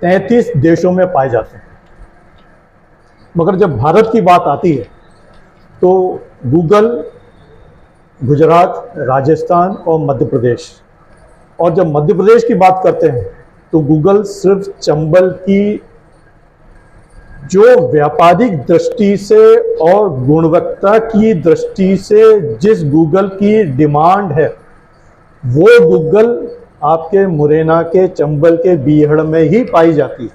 33 देशों में पाए जाते हैं। मगर जब भारत की बात आती है तो गूगल गुजरात, राजस्थान और मध्य प्रदेश, और जब मध्य प्रदेश की बात करते हैं तो गूगल सिर्फ चंबल की जो व्यापारिक दृष्टि से और गुणवत्ता की दृष्टि से जिस गूगल की डिमांड है वो गूगल आपके मुरैना के चंबल के बीहड़ में ही पाई जाती है।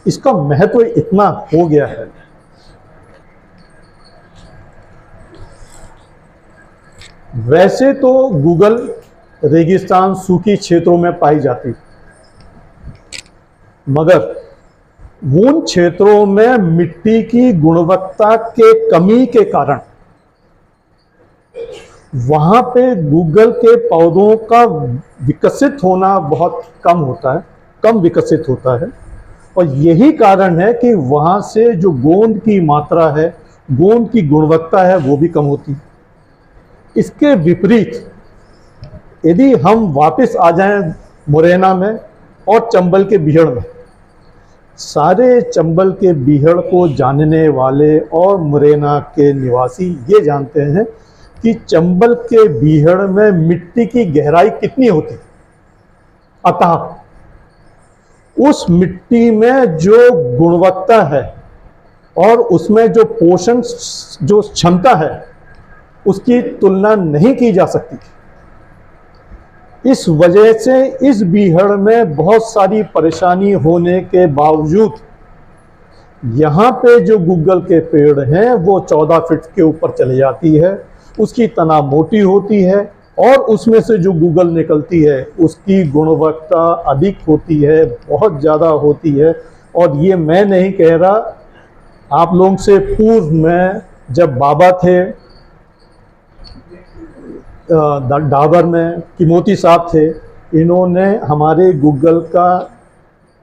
इसका महत्व इतना हो गया है। वैसे तो गूगल रेगिस्तान, सूखी क्षेत्रों में पाई जाती, मगर उन क्षेत्रों में मिट्टी की गुणवत्ता के कमी के कारण वहां पे गूगल के पौधों का विकसित होना बहुत कम होता है, कम विकसित होता है। और यही कारण है कि वहां से जो गोंद की मात्रा है, गोंद की गुणवत्ता है, वो भी कम होती है। इसके विपरीत यदि हम वापस आ जाएं मुरैना में और चंबल के बीहड़ में, सारे चंबल के बीहड़ को जानने वाले और मुरैना के निवासी ये जानते हैं कि चंबल के बीहड़ में मिट्टी की गहराई कितनी होती है। अतः उस मिट्टी में जो गुणवत्ता है और उसमें जो पोषण, जो क्षमता है, उसकी तुलना नहीं की जा सकती। इस वजह से इस बीहड़ में बहुत सारी परेशानी होने के बावजूद यहाँ पे जो गूगल के पेड़ हैं वो 14 फीट के ऊपर चली जाती है, उसकी तना मोटी होती है और उसमें से जो गूगल निकलती है उसकी गुणवत्ता अधिक होती है, बहुत ज़्यादा होती है। और ये मैं नहीं कह रहा, आप लोगों से पूर्व में जब बाबा थे डाबर में, किमोती साहब थे, इन्होंने हमारे गूगल का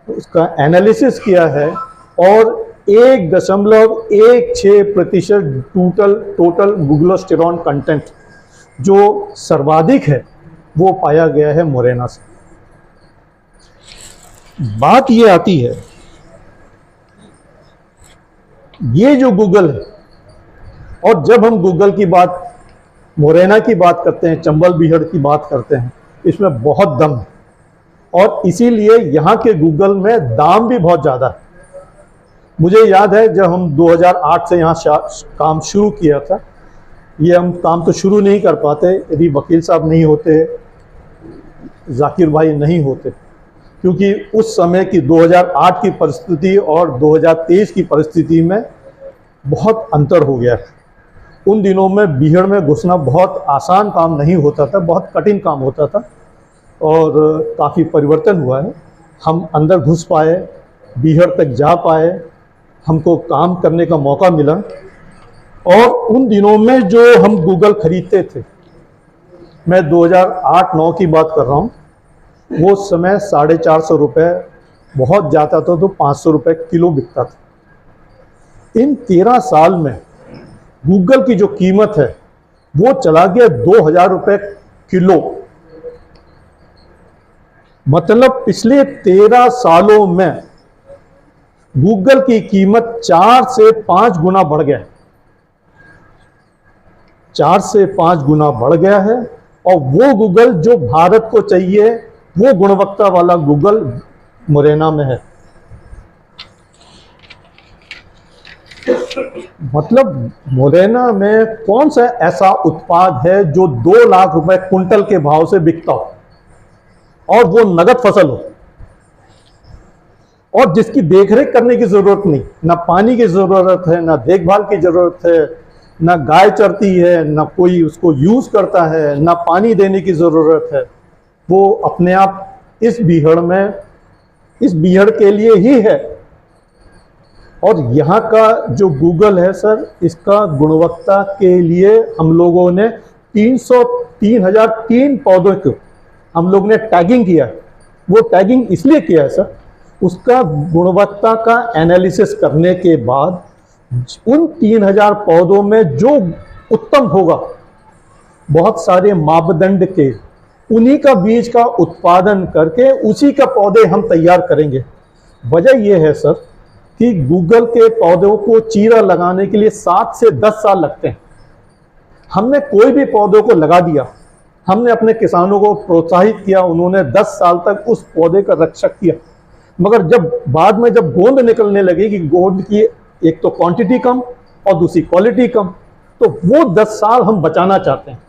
उसका एनालिसिस किया है और 1.16% टोटल गूगलोस्टेरॉन कंटेंट जो सर्वाधिक है वो पाया गया है मुरैना से। बात ये आती है, ये जो गूगल है, और जब हम गूगल की बात, मुरैना की बात करते हैं, चंबल बीहड़ की बात करते हैं, इसमें बहुत दम है और इसीलिए यहाँ के गूगल में दाम भी बहुत ज़्यादा है। मुझे याद है जब हम 2008 से यहाँ काम शुरू किया था, ये हम काम तो शुरू नहीं कर पाते यदि वकील साहब नहीं होते, जाकिर भाई नहीं होते, क्योंकि उस समय की 2008 की परिस्थिति और 2023 की परिस्थिति में बहुत अंतर हो गया है। उन दिनों में बीहड़ में घुसना बहुत आसान काम नहीं होता था, बहुत कठिन काम होता था और काफ़ी परिवर्तन हुआ है। हम अंदर घुस पाए, बीहड़ तक जा पाए, हमको काम करने का मौका मिला। और उन दिनों में जो हम गूगल खरीदते थे, मैं 2008-9 की बात कर रहा हूँ, वो समय 450 रुपये, बहुत जाता था तो 500 रुपये किलो बिकता था। इन 13 साल में गूगल की जो कीमत है वो चला गया 2000 रुपये किलो। मतलब पिछले 13 सालों में गूगल की कीमत 4 से 5 गुना बढ़ गया है, 4 से 5 गुना बढ़ गया है। और वो गूगल जो भारत को चाहिए, वो गुणवत्ता वाला गूगल मुरैना में है। मतलब मुरैना में कौन सा ऐसा उत्पाद है जो 2 लाख रुपए कुंटल के भाव से बिकता हो और वो नगद फसल हो और जिसकी देखरेख करने की जरूरत नहीं, ना पानी की जरूरत है, ना देखभाल की जरूरत है, ना गाय चरती है, ना कोई उसको यूज करता है, ना पानी देने की जरूरत है, वो अपने आप इस बीहड़ में, इस बीहड़ के लिए ही है। और यहाँ का जो गूगल है सर, इसका गुणवत्ता के लिए हम लोगों ने 3003 पौधों को हम लोग ने टैगिंग किया है। वो टैगिंग इसलिए किया है सर, उसका गुणवत्ता का एनालिसिस करने के बाद उन 3000 पौधों में जो उत्तम होगा, बहुत सारे मापदंड के उन्हीं का बीज का उत्पादन करके उसी का पौधे हम तैयार करेंगे। वजह यह है सर कि गूगल के पौधों को चीरा लगाने के लिए 7 से 10 साल लगते हैं। हमने कोई भी पौधों को लगा दिया, हमने अपने किसानों को प्रोत्साहित किया, उन्होंने 10 साल तक उस पौधे का रक्षक किया, मगर जब बाद में जब गोंद निकलने लगी कि गोंद की एक तो क्वांटिटी कम और दूसरी क्वालिटी कम, तो वो 10 साल हम बचाना चाहते हैं।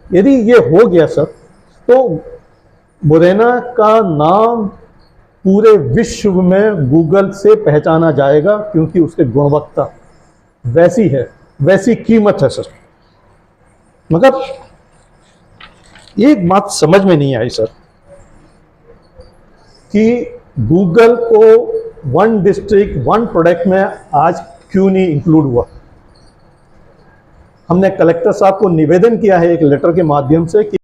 यदि ये हो गया सर, तो मुरैना का नाम पूरे विश्व में गूगल से पहचाना जाएगा, क्योंकि उसकी गुणवत्ता वैसी है, वैसी कीमत है सर। मगर एक बात समझ में नहीं आई सर कि गूगल को वन डिस्ट्रिक्ट वन प्रोडक्ट में आज क्यों नहीं इंक्लूड हुआ। हमने कलेक्टर साहब को निवेदन किया है एक लेटर के माध्यम से कि